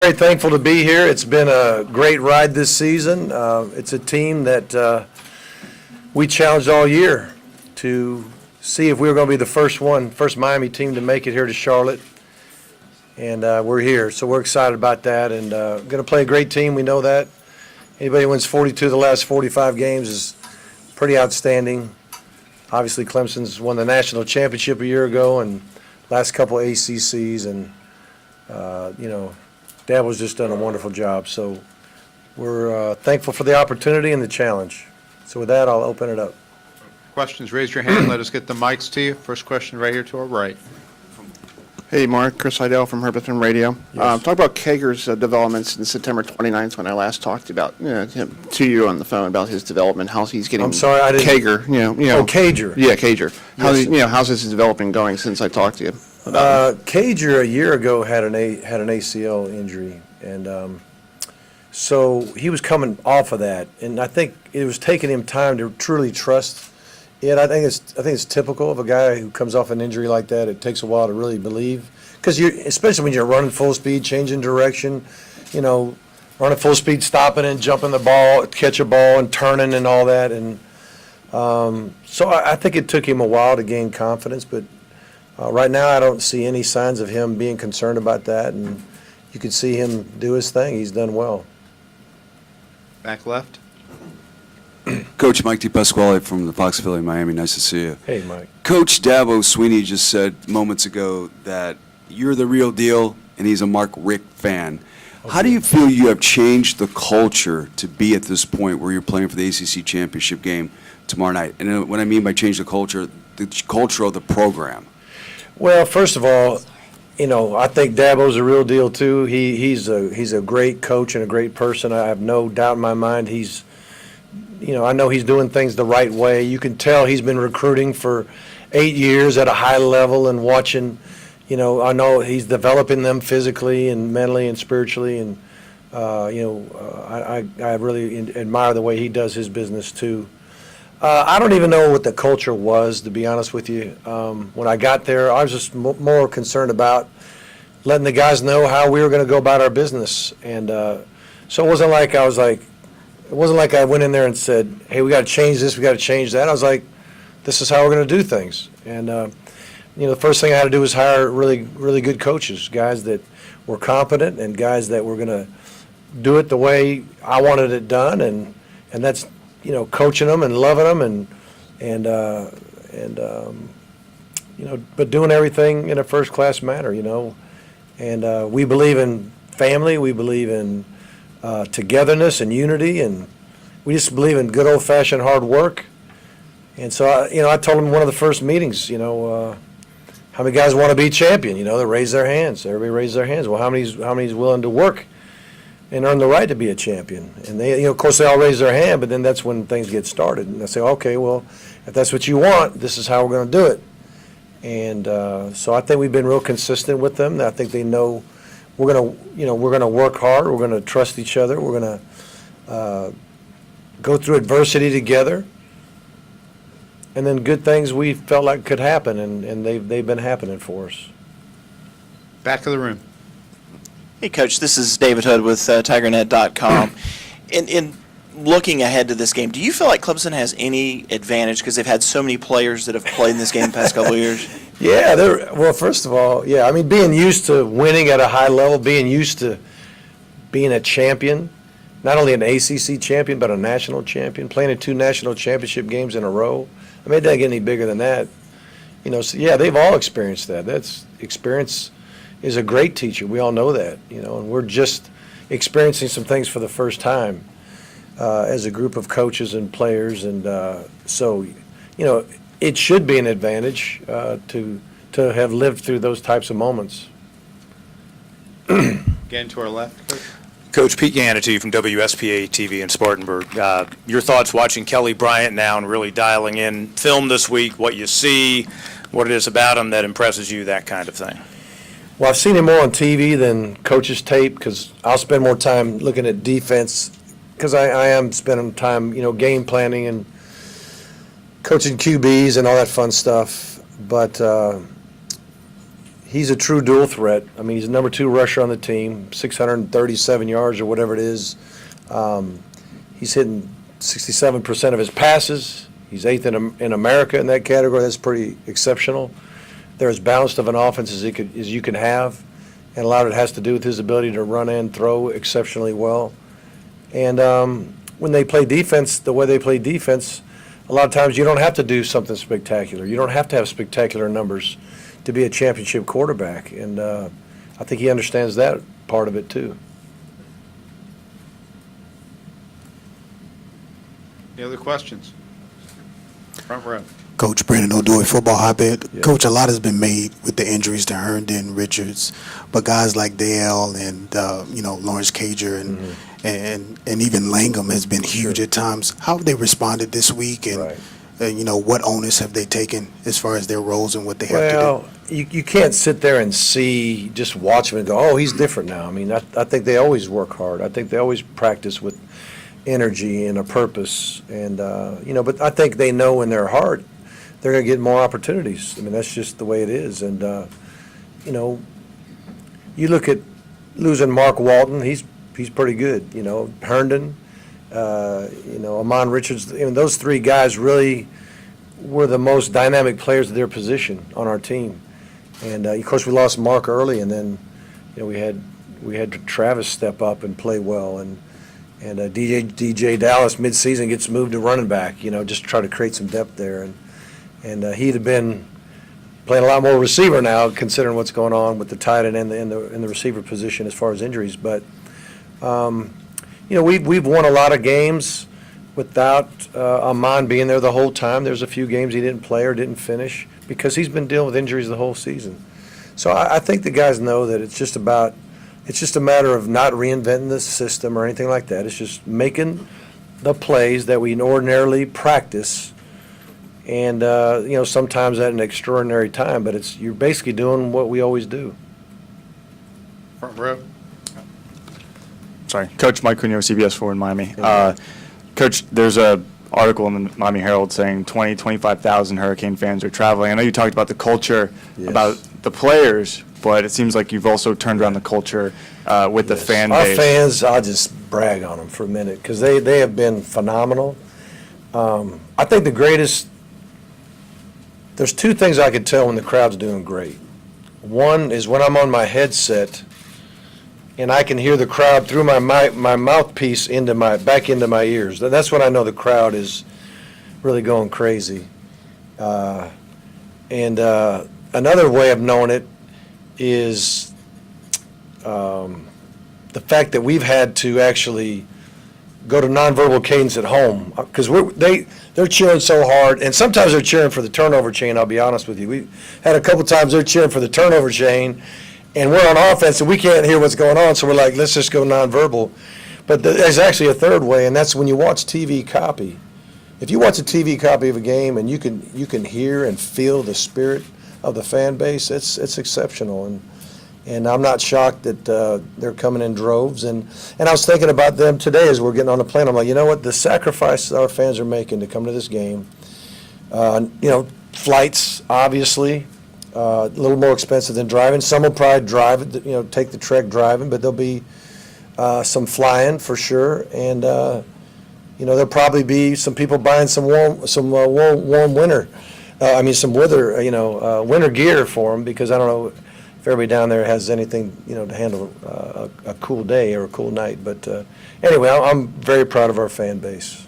Very thankful to be here. It's been a great ride this season. It's a team that we challenged all year to see if we were going to be the first Miami team to make it here to Charlotte. And we're here, so we're excited about that. And going to play a great team, we know that. Anybody who wins 42 of the last 45 games is pretty outstanding. Obviously, Clemson's won the national championship a year ago and last couple ACCs. And, Dabo's just done a wonderful job. So we're thankful for the opportunity and the challenge. So with that, I'll open it up. Questions, raise your hand. Let us get the mics to you. First question right here to our right. Hey, Mark. Chris Heidel from Herberton Radio. Yes. Talk about Kager's developments in September 29th when I last talked about to you on the phone about his development, how he's getting. I'm sorry, I didn't. Kager, Oh, Cager. Yeah, Kager. Yes. How's his development going since I talked to you? Cager a year ago had an ACL injury, and so he was coming off of that, and I think it was taking him time to truly trust it. I think it's typical of a guy who comes off an injury like that. It takes a while to really believe, because especially when you're running full speed, changing direction, running full speed, stopping and jumping the ball, catch a ball and turning and all that, and so I think it took him a while to gain confidence, but. Right now, I don't see any signs of him being concerned about that, and you can see him do his thing. He's done well. Back left. Coach Mike DePasquale from the Fox Philly, Miami. Nice to see you. Hey, Mike. Coach Dabo Sweeney just said moments ago that you're the real deal, and he's a Mark Richt fan. Okay. How do you feel you have changed the culture to be at this point where you're playing for the ACC championship game tomorrow night? And what I mean by change the culture of the program. Well, first of all, I think Dabo's a real deal too. He's a great coach and a great person. I have no doubt in my mind I know he's doing things the right way. You can tell he's been recruiting for 8 years at a high level and watching, I know he's developing them physically and mentally and spiritually, and I really admire the way he does his business too. I don't even know what the culture was, to be honest with you. When I got there, I was just more concerned about letting the guys know how we were going to go about our business. And so it wasn't like I went in there and said, hey, we got to change this, we got to change that. I was like, this is how we're going to do things. And, the first thing I had to do was hire really, really good coaches, guys that were competent and guys that were going to do it the way I wanted it done. And that's, coaching them and loving them but doing everything in a first-class manner, And we believe in family. We believe in togetherness and unity, and we just believe in good old-fashioned hard work. And so, I told them in one of the first meetings, how many guys want to be champion? They raise their hands. Everybody raised their hands. Well, how many's willing to work and earn the right to be a champion? And they, of course, they all raise their hand, but then that's when things get started. And I say, okay, well, if that's what you want, this is how we're going to do it. And so I think we've been real consistent with them. I think they know we're going to work hard. We're going to trust each other. We're going to go through adversity together. And then good things we felt like could happen, and they've been happening for us. Back of the room. Hey, Coach, this is David Hood with TigerNet.com. In looking ahead to this game, do you feel like Clemson has any advantage because they've had so many players that have played in this game the past couple of years? Yeah, well, first of all, being used to winning at a high level, being used to being a champion, not only an ACC champion, but a national champion, playing in 2 national championship games in a row. I mean, it doesn't get any bigger than that. So, they've all experienced that. That's experience is a great teacher. We all know that, and we're just experiencing some things for the first time as a group of coaches and players. And so, it should be an advantage to have lived through those types of moments. Again to our left, Coach. Coach, Pete Yanity from WSPA TV in Spartanburg. Your thoughts watching Kelly Bryant now and really dialing in film this week, what you see, what it is about him that impresses you, that kind of thing. Well, I've seen him more on TV than coach's tape because I'll spend more time looking at defense because I am spending time, game planning and coaching QBs and all that fun stuff. But he's a true dual threat. I mean, he's the number 2 rusher on the team, 637 yards or whatever it is. He's hitting 67% of his passes. He's 8th in America in that category. That's pretty exceptional. They're as balanced of an offense as you can have, and a lot of it has to do with his ability to run and throw exceptionally well. And when they play defense, the way they play defense, a lot of times you don't have to do something spectacular. You don't have to have spectacular numbers to be a championship quarterback, and I think he understands that part of it too. Any other questions? Front row. Coach Brandon O'Doy, football hotbed. Yeah. Coach, a lot has been made with the injuries to Herndon, Richards, but guys like Dale and Lawrence Cager and even Langham has been huge at times. How have they responded this week, and Right. what onus have they taken as far as their roles and what they have Well, to you can't sit there and just watch him and go, oh, he's different now. I mean, I think they always work hard. I think they always practice with energy and a purpose. And, but I think they know in their heart they're going to get more opportunities. I mean, that's just the way it is. And, you look at losing Mark Walton, he's pretty good. Herndon, Amon Richards, those 3 guys really were the most dynamic players of their position on our team. And of course, we lost Mark early, and then we had Travis step up and play well, and DJ Dallas midseason gets moved to running back, just to try to create some depth there, and he'd have been playing a lot more receiver now, considering what's going on with the tight end and the receiver position as far as injuries, but. We've won a lot of games without Amon being there the whole time. There's a few games he didn't play or didn't finish because he's been dealing with injuries the whole season. So I think the guys know that it's just a matter of not reinventing the system or anything like that. It's just making the plays that we ordinarily practice, and sometimes at an extraordinary time. But you're basically doing what we always do. Front row. Sorry, Coach Mike Cunio, CBS 4 in Miami. Coach, there's a article in the Miami Herald saying 25,000 Hurricane fans are traveling. I know you talked about the culture, Yes. about the players, but it seems like you've also turned around the culture with the fan Our base. fans, I'll just brag on them for a minute because they have been phenomenal. I think there's 2 things I can tell when the crowd's doing great. One is when I'm on my headset and I can hear the crowd through my mouthpiece back into my ears. That's when I know the crowd is really going crazy. And another way of knowing it is the fact that we've had to actually go to nonverbal cadence at home because they're cheering so hard, and sometimes they're cheering for the turnover chain. I'll be honest with you. We had a couple times they're cheering for the turnover chain. And we're on offense, and we can't hear what's going on, so we're like, let's just go nonverbal. But there's actually a third way, and that's when you watch TV copy. If you watch a TV copy of a game and you can hear and feel the spirit of the fan base, it's exceptional. And I'm not shocked that they're coming in droves. And I was thinking about them today as we're getting on the plane. I'm like, you know what? The sacrifice our fans are making to come to this game. Flights, obviously. A little more expensive than driving. Some will probably drive it, take the trek driving, but there'll be some flying for sure. And there'll probably be some people buying some warm winter. Some winter gear for them because I don't know if everybody down there has anything to handle a cool day or a cool night. But anyway, I'm very proud of our fan base.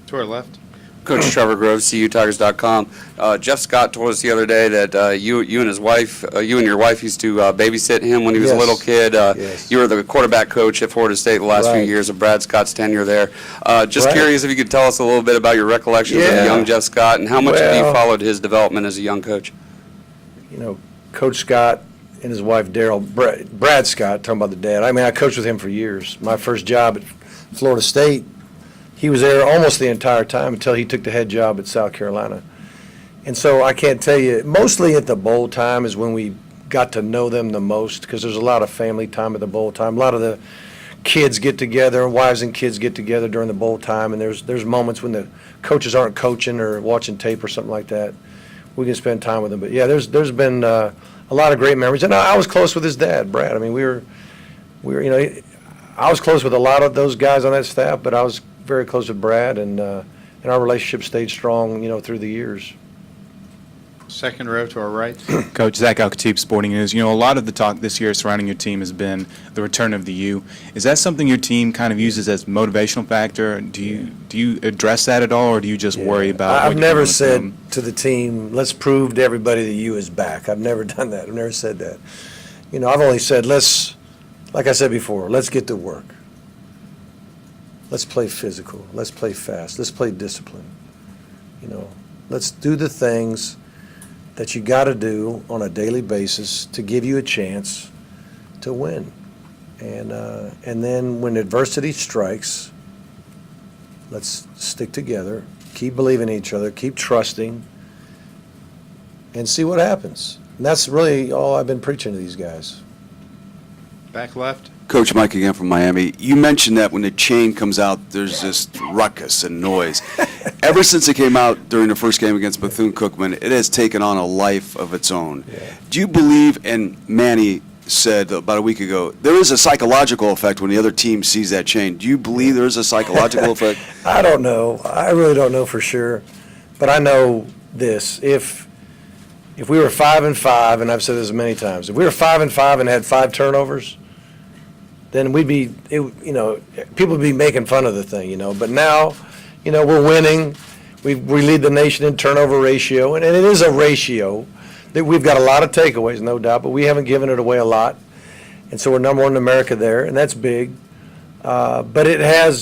To our left. Coach Trevor Groves, CUTigers.com. Jeff Scott told us the other day that you and his wife, you and your wife used to babysit him when he was a Yes. little kid. Yes. You were the quarterback coach at Florida State the last few Right. years of Brad Scott's tenure there. Just Right. curious if you could tell us a little bit about your recollections of Yeah. young Jeff Scott and how much have you Well- followed his development as a young coach? Coach Scott and his wife Daryl, Brad Scott, talking about the dad. I coached with him for years. My first job at Florida State, he was there almost the entire time until he took the head job at South Carolina. And so I can't tell you, mostly at the bowl time is when we got to know them the most because there's a lot of family time at the bowl time. A lot of the kids get together, wives and kids get together during the bowl time, and there's moments when the coaches aren't coaching or watching tape or something like that. We can spend time with them. But yeah, there's been a a lot of great memories. And I was close with his dad, Brad. I mean, we were, you know, I was close with a lot of those guys on that staff, but I was very close with Brad, and our relationship stayed strong, you know, through the years. Second row to our right. Coach Zach Al-Khatib, Sporting News. You know, a lot of the talk this year surrounding your team has been the return of the U. Is that something your team kind of uses as motivational factor? Do you address that at all, or do you just worry about? I've what you're never doing with said them? to the team, let's prove to everybody that U is back. I've never done that. I've never said that. You know, I've only said, like I said before, let's get to work. Let's play physical. Let's play fast. Let's play discipline. You know, let's do the things that you got to do on a daily basis to give you a chance to win. And then when adversity strikes, let's stick together, keep believing in each other, keep trusting, and see what happens. And that's really all I've been preaching to these guys. Back left. Coach Mike again from Miami. You mentioned that when the chain comes out, there's just ruckus and noise. Ever since it came out during the first game against Bethune-Cookman, it has taken on a life of its own. Yeah. Do you believe, and Manny said about a week ago, there is a psychological effect when the other team sees that chain. Do you believe there is a psychological effect? I don't know. I really don't know for sure. But I know this. If we were 5-5, and I've said this many times, if we were 5-5 and had 5 turnovers, then we'd be, you know, people would be making fun of the thing, you know. But now, you know, we're winning. We lead the nation in turnover ratio, and it is a ratio. That we've got a lot of takeaways, no doubt, but we haven't given it away a lot. And so we're number one in America there, and that's big. But it has